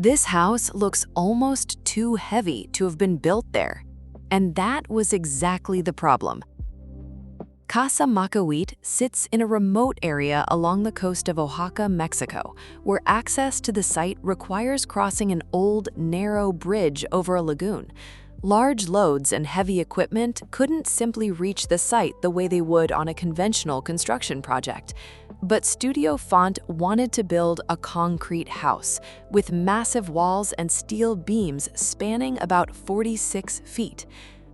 This house looks almost too heavy to have been built there. And that was exactly the problem. Casa Macahuite sits in a remote area along the coast of Oaxaca, Mexico, where access to the site requires crossing an old, narrow bridge over a lagoon. Large loads and heavy equipment couldn't simply reach the site the way they would on a conventional construction project. But Studio Font wanted to build a concrete house with massive walls and steel beams spanning about 46 feet.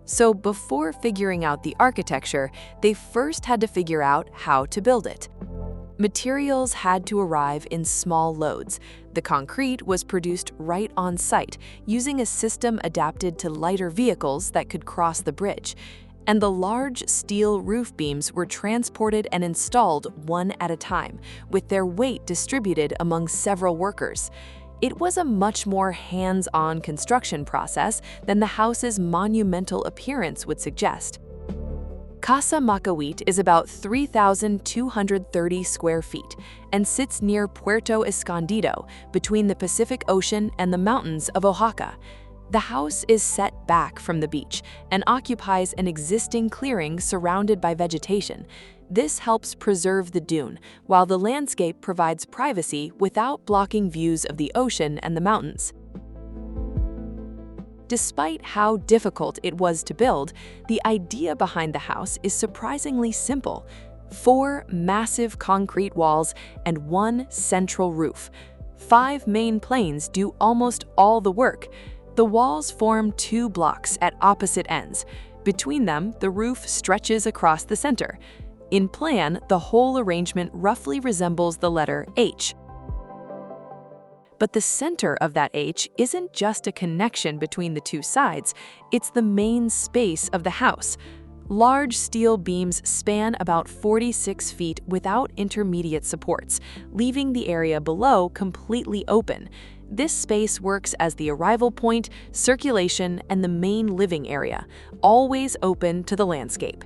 So before figuring out the architecture, they first had to figure out how to build it. Materials had to arrive in small loads. The concrete was produced right on site, using a system adapted to lighter vehicles that could cross the bridge. And the large steel roof beams were transported and installed one at a time, with their weight distributed among several workers. It was a much more hands-on construction process than the house's monumental appearance would suggest. Casa Macahuite is about 3,230 square feet and sits near Puerto Escondido, between the Pacific Ocean and the mountains of Oaxaca. The house is set back from the beach and occupies an existing clearing surrounded by vegetation. This helps preserve the dune, while the landscape provides privacy without blocking views of the ocean and the mountains. Despite how difficult it was to build, the idea behind the house is surprisingly simple: 4 massive concrete walls and 1 central roof. 5 main planes do almost all the work. The walls form 2 blocks at opposite ends. Between them, the roof stretches across the center. In plan, the whole arrangement roughly resembles the letter H. But the center of that H isn't just a connection between the 2 sides, it's the main space of the house. Large steel beams span about 46 feet without intermediate supports, leaving the area below completely open. This space works as the arrival point, circulation, and the main living area, always open to the landscape.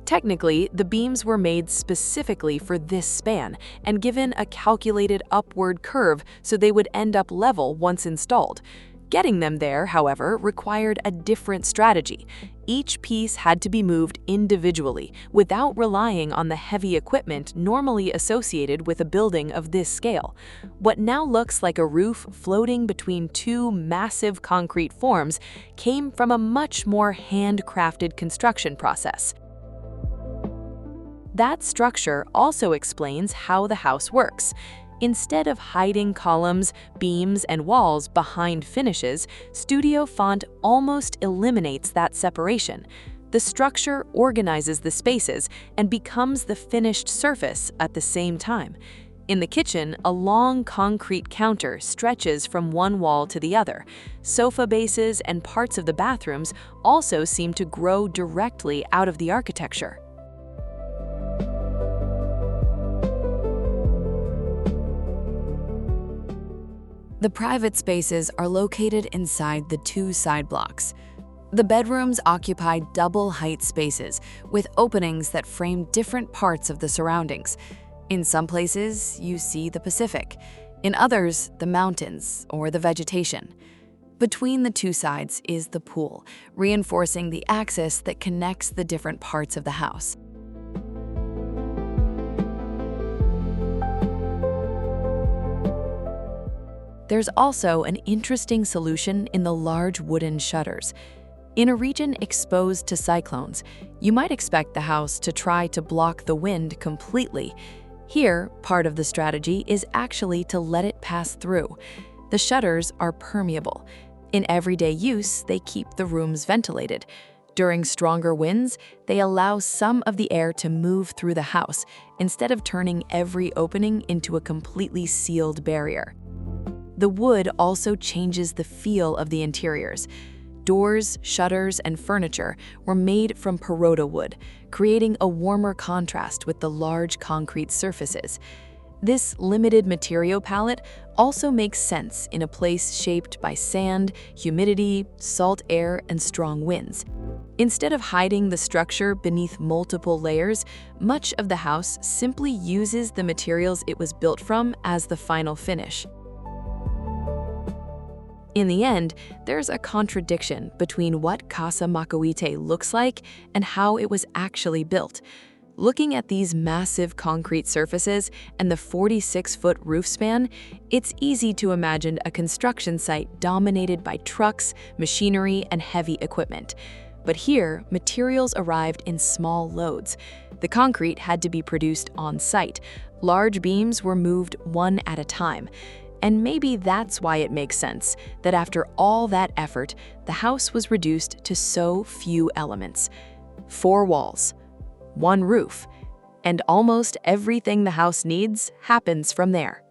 Technically, the beams were made specifically for this span and given a calculated upward curve so they would end up level once installed. Getting them there, however, required a different strategy. Each piece had to be moved individually, without relying on the heavy equipment normally associated with a building of this scale. What now looks like a roof floating between 2 massive concrete forms came from a much more handcrafted construction process. That structure also explains how the house works. Instead of hiding columns, beams, and walls behind finishes, Studio Font almost eliminates that separation. The structure organizes the spaces and becomes the finished surface at the same time. In the kitchen, a long concrete counter stretches from one wall to the other. Sofa bases and parts of the bathrooms also seem to grow directly out of the architecture. The private spaces are located inside the 2 side blocks. The bedrooms occupy double-height spaces with openings that frame different parts of the surroundings. In some places, you see the Pacific. In others, the mountains or the vegetation. Between the 2 sides is the pool, reinforcing the axis that connects the different parts of the house. There's also an interesting solution in the large wooden shutters. In a region exposed to cyclones, you might expect the house to try to block the wind completely. Here, part of the strategy is actually to let it pass through. The shutters are permeable. In everyday use, they keep the rooms ventilated. During stronger winds, they allow some of the air to move through the house, instead of turning every opening into a completely sealed barrier. The wood also changes the feel of the interiors. Doors, shutters, and furniture were made from peroda wood, creating a warmer contrast with the large concrete surfaces. This limited material palette also makes sense in a place shaped by sand, humidity, salt air, and strong winds. Instead of hiding the structure beneath multiple layers, much of the house simply uses the materials it was built from as the final finish. In the end, there's a contradiction between what Casa Macahuite looks like and how it was actually built. Looking at these massive concrete surfaces and the 46-foot roof span, it's easy to imagine a construction site dominated by trucks, machinery, and heavy equipment. But here, materials arrived in small loads. The concrete had to be produced on site. Large beams were moved one at a time. And maybe that's why it makes sense that after all that effort, the house was reduced to so few elements. 4 walls, 1 roof, and almost everything the house needs happens from there.